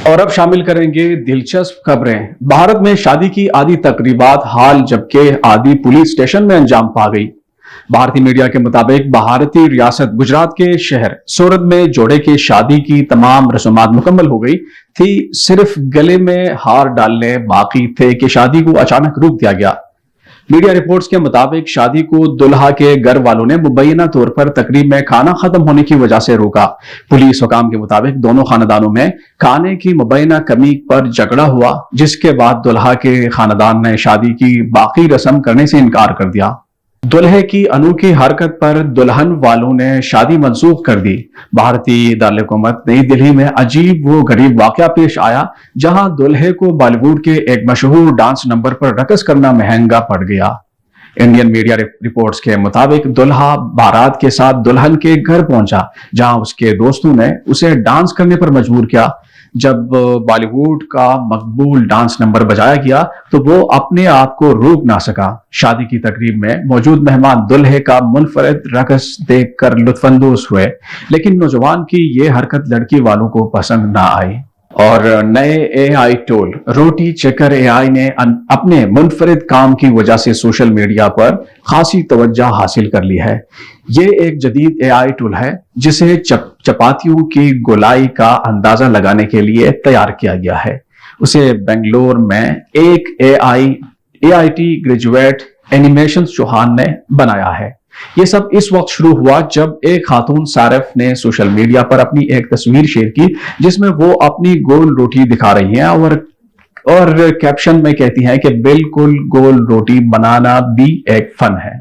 और अब शामिल करेंगे दिलचस्प खबरें। भारत में शादी की आधी तकरीबात हाल जबकि आधी पुलिस स्टेशन में अंजाम पा गई। भारतीय मीडिया के मुताबिक भारतीय रियासत गुजरात के शहर सूरत में जोड़े की शादी की तमाम रस्मात मुकम्मल हो गई थी, सिर्फ गले में हार डालने बाकी थे कि शादी को अचानक रोक दिया गया। मीडिया रिपोर्ट्स के मुताबिक शादी को दुल्हा के घर वालों ने मुबैना तौर पर तकरीब में खाना खत्म होने की वजह से रोका। पुलिस हुकाम के मुताबिक दोनों खानदानों में खाने की मुबैना कमी पर झगड़ा हुआ, जिसके बाद दुल्हा के खानदान ने शादी की बाकी रस्म करने से इनकार कर दिया। दुल्हे की अनोखी हरकत पर दुल्हन वालों ने शादी मंसूख कर दी। भारतीय दारुल-ए-हुकूमत नई दिल्ली में अजीब व गरीब वाकया पेश आया, जहां दुल्हे को बॉलीवुड के एक मशहूर डांस नंबर पर रक़स करना महंगा पड़ गया। इंडियन मीडिया रिपोर्ट्स के मुताबिक दुल्हा बारात के साथ दुल्हन के घर पहुंचा, जहां उसके दोस्तों ने उसे डांस करने पर मजबूर किया। जब बॉलीवुड का मकबूल डांस नंबर बजाया गया तो वो अपने आप को रोक ना सका। शादी की तकरीब में मौजूद मेहमान दुल्हे का मुनफरद रक़स देखकर लुत्फानंदोज हुए, लेकिन नौजवान की ये हरकत लड़की वालों को पसंद ना आई। और नए एआई टूल रोटी चेकर एआई ने अपने मुनफरिद काम की वजह से सोशल मीडिया पर खासी तवज्जो हासिल कर ली है। ये एक जदीद एआई टूल है जिसे चपातियों की गोलाई का अंदाजा लगाने के लिए तैयार किया गया है। उसे बेंगलोर में एक एआईटी ग्रेजुएट एनिमेशन चौहान ने बनाया है। ये सब इस वक्त शुरू हुआ जब एक खातून सारिफ ने सोशल मीडिया पर अपनी एक तस्वीर शेयर की, जिसमें वो अपनी गोल रोटी दिखा रही हैं और कैप्शन में कहती हैं कि बिल्कुल गोल रोटी बनाना भी एक फन है।